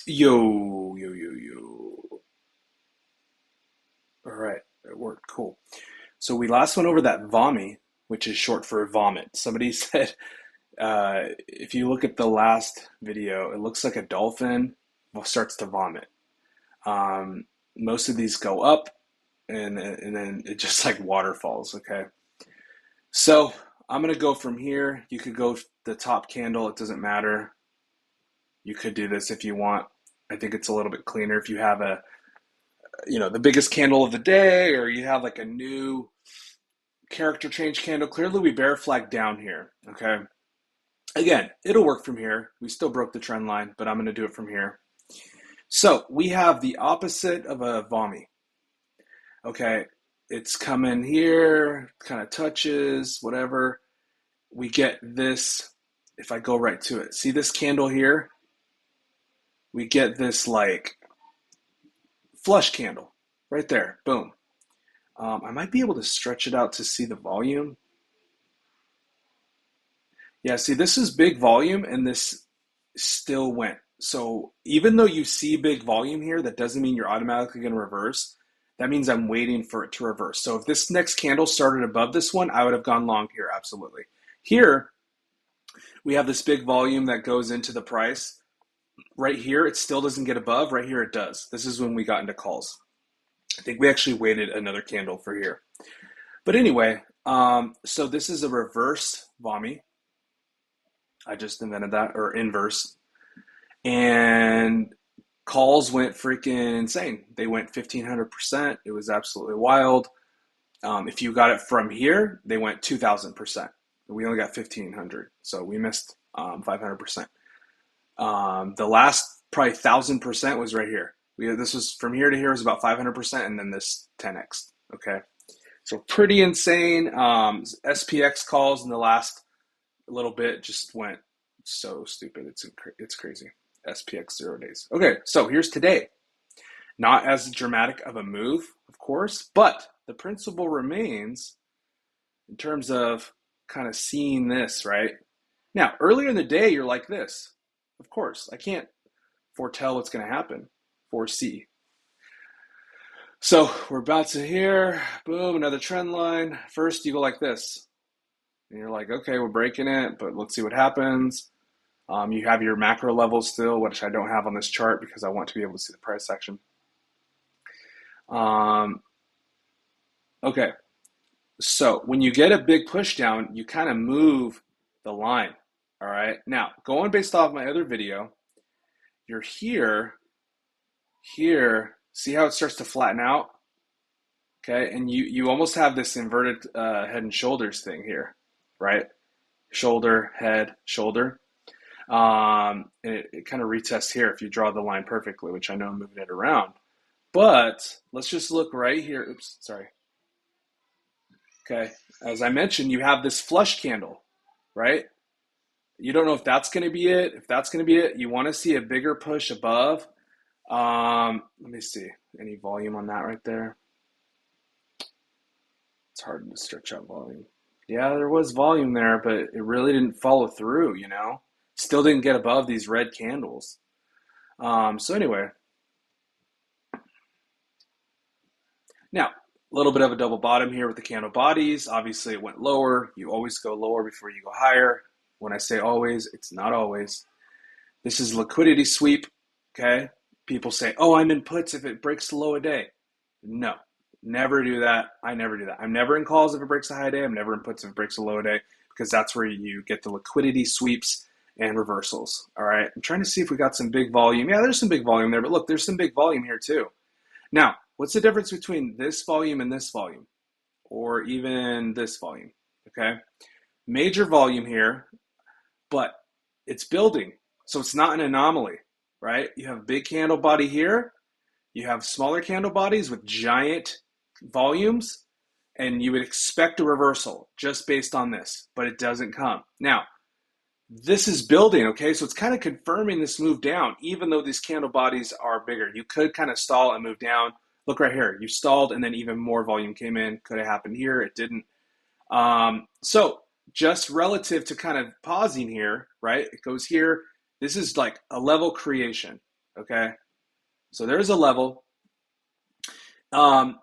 Yo, yo, yo, yo. All right, it worked. Cool. So we last went over that vomy, which is short for vomit. Somebody said if you look at the last video, it looks like a dolphin starts to vomit. Um, Most of these go up, and then it just like waterfalls. Okay, so I'm gonna go from here. You could go the top candle. It doesn't matter. You could do this if you want. I think it's a little bit cleaner if you have the biggest candle of the day, or you have like a new character change candle. Clearly we bear flag down here. Okay, again, it'll work from here. We still broke the trend line, but I'm going to do it from here. So we have the opposite of a vomy. Okay, it's coming here, kind of touches whatever. We get this. If I go right to it, see this candle here, we get this like flush candle right there. Boom. I might be able to stretch it out to see the volume. Yeah, see, this is big volume and this still went. So even though you see big volume here, that doesn't mean you're automatically going to reverse. That means I'm waiting for it to reverse. So if this next candle started above this one, I would have gone long here, absolutely. Here, we have this big volume that goes into the price. Right here, it still doesn't get above. Right here, it does. This is when we got into calls. I think we actually waited another candle for here. But anyway, so this is a reverse vomy. I just invented that, or inverse. And calls went freaking insane. They went 1,500%. It was absolutely wild. If you got it from here, they went 2,000%. We only got 1,500, so we missed 500%. The last probably 1,000% was right here. This was from here to here was about 500%, and then this 10x. Okay, so pretty insane. SPX calls in the last little bit just went so stupid. It's crazy. SPX 0 days. Okay, so here's today. Not as dramatic of a move, of course, but the principle remains in terms of kind of seeing this, right? Now, earlier in the day, you're like this. Of course, I can't foretell what's going to happen. Foresee. So we're about to here. Boom, another trend line. First, you go like this. And you're like, okay, we're breaking it, but let's see what happens. You have your macro levels still, which I don't have on this chart because I want to be able to see the price action. Okay, so when you get a big push down, you kind of move the line. All right, now going based off my other video, you're here, see how it starts to flatten out? Okay, and you almost have this inverted head and shoulders thing here, right? Shoulder, head, shoulder. And it kind of retests here if you draw the line perfectly, which I know I'm moving it around. But let's just look right here. Oops, sorry. Okay, as I mentioned, you have this flush candle, right? You don't know if that's going to be it. If that's going to be it, you want to see a bigger push above. Let me see. Any volume on that right there? It's hard to stretch out volume. Yeah, there was volume there, but it really didn't follow through, you know? Still didn't get above these red candles. So anyway, now, a little bit of a double bottom here with the candle bodies. Obviously, it went lower. You always go lower before you go higher. When I say always, it's not always. This is liquidity sweep, okay? People say, oh, I'm in puts if it breaks the low a day. No, never do that. I never do that. I'm never in calls if it breaks a high day. I'm never in puts if it breaks a low day because that's where you get the liquidity sweeps and reversals, all right? I'm trying to see if we got some big volume. Yeah, there's some big volume there, but look, there's some big volume here too. Now, what's the difference between this volume and this volume? Or even this volume, okay? Major volume here, but it's building. So it's not an anomaly, right? You have big candle body here. You have smaller candle bodies with giant volumes, and you would expect a reversal just based on this, but it doesn't come. Now, this is building, okay? So it's kind of confirming this move down, even though these candle bodies are bigger. You could kind of stall and move down. Look right here. You stalled, and then even more volume came in. Could have happened here. It didn't. So just relative to kind of pausing here, right? It goes here. This is like a level creation, Okay, so there's a level, um,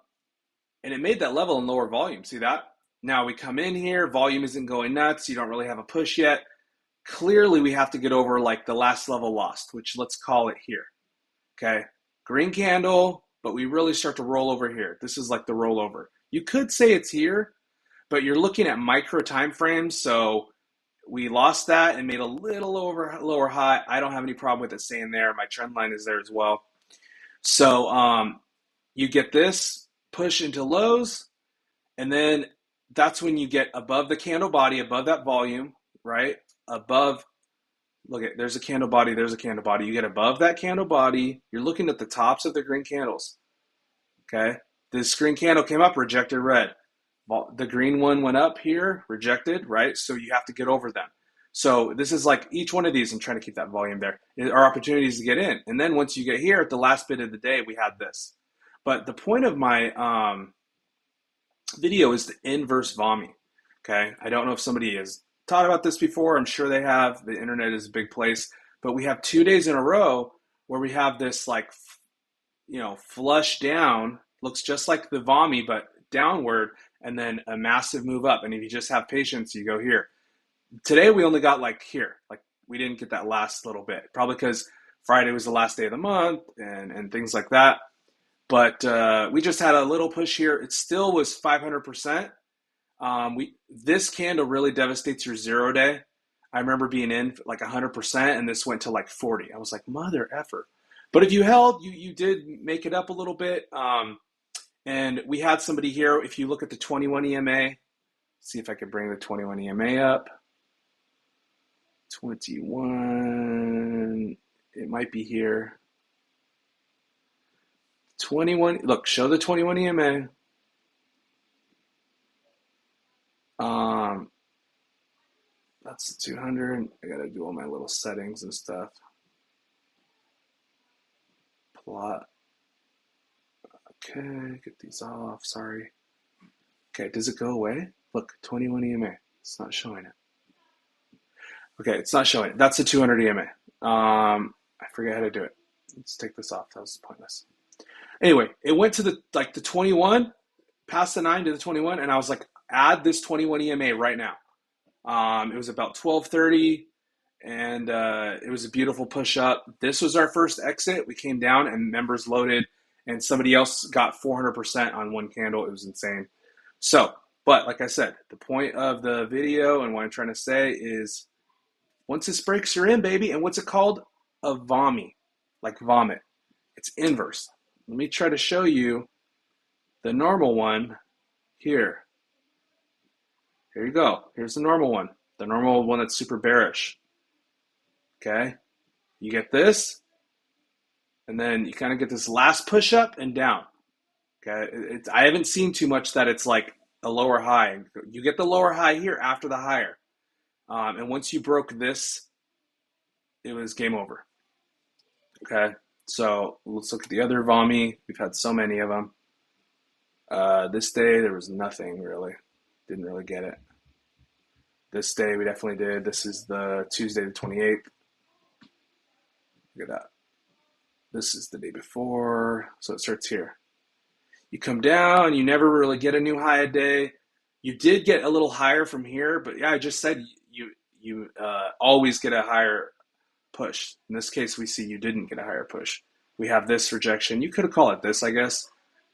and it made that level in lower volume. See that? Now we come in here, volume isn't going nuts. You don't really have a push yet. Clearly, we have to get over like the last level lost, which let's call it here. Okay, green candle, but we really start to roll over here. This is like the rollover. You could say it's here, but you're looking at micro time frames, so we lost that and made a little over lower high. I don't have any problem with it staying there. My trend line is there as well. So you get this push into lows, and then that's when you get above the candle body, above that volume, right? Above, look at, there's a candle body, there's a candle body. You get above that candle body. You're looking at the tops of the green candles. Okay, this green candle came up, rejected red. The green one went up here, rejected, right? So you have to get over them. So this is like each one of these, I'm trying to keep that volume there, are opportunities to get in. And then once you get here at the last bit of the day, we had this. But the point of my video is the inverse vomy. Okay, I don't know if somebody has taught about this before. I'm sure they have. The internet is a big place. But we have 2 days in a row where we have this like, flush down, looks just like the vomy, but downward, and then a massive move up. And if you just have patience, you go here. Today we only got like here, like we didn't get that last little bit, probably because Friday was the last day of the month and things like that. But we just had a little push here. It still was 500%. This candle really devastates your 0 day. I remember being in like 100%, and this went to like 40. I was like, mother effer. But if you held, you did make it up a little bit. And we had somebody here. If you look at the 21 EMA, see if I could bring the 21 EMA up. 21, it might be here. 21, look, show the 21 EMA. That's 200. I gotta do all my little settings and stuff. Plot. Okay, get these off, sorry. Okay, does it go away? Look, 21 EMA. It's not showing it. Okay, it's not showing it. That's the 200 EMA. I forget how to do it. Let's take this off. That was pointless. Anyway, it went to the 21, past the 9 to the 21, and I was like, add this 21 EMA right now. It was about 12:30, and it was a beautiful push up. This was our first exit. We came down, and members loaded, and somebody else got 400% on one candle. It was insane. So, but like I said, the point of the video and what I'm trying to say is once this breaks, you're in, baby. And what's it called? A vomy, like vomit. It's inverse. Let me try to show you the normal one here. Here you go. Here's the normal one. The normal one that's super bearish. Okay? You get this, and then you kind of get this last push up and down. Okay? I haven't seen too much that it's like a lower high. You get the lower high here after the higher. And once you broke this, it was game over. Okay? So let's look at the other vomy. We've had so many of them. This day, there was nothing really. Didn't really get it. This day, we definitely did. This is the Tuesday the 28th. Look at that. This is the day before. So it starts here. You come down. You never really get a new high a day. You did get a little higher from here. But yeah, I just said you always get a higher push. In this case, we see you didn't get a higher push. We have this rejection. You could have called it this, I guess.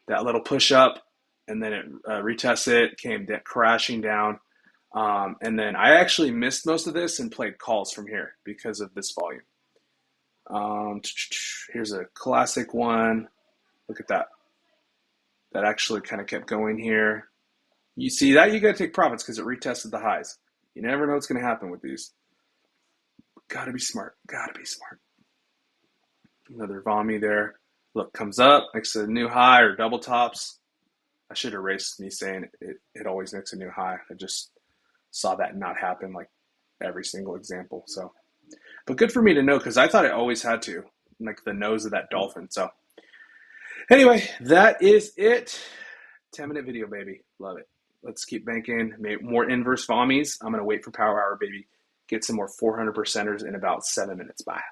That little push up. And then it retests it, came crashing down. And then I actually missed most of this and played calls from here because of this volume. Here's a classic one. Look at that. That actually kind of kept going here. You see that? You got to take profits because it retested the highs. You never know what's going to happen with these. Got to be smart. Got to be smart. Another vomy there. Look, comes up, makes a new high or double tops. I should erase me saying it always makes a new high. I just saw that not happen like every single example. So, but good for me to know because I thought it always had to, like the nose of that dolphin. So anyway, that is it. 10-minute video, baby. Love it. Let's keep banking. More inverse vomies. I'm going to wait for power hour, baby. Get some more 400%ers in about 7 minutes. Bye.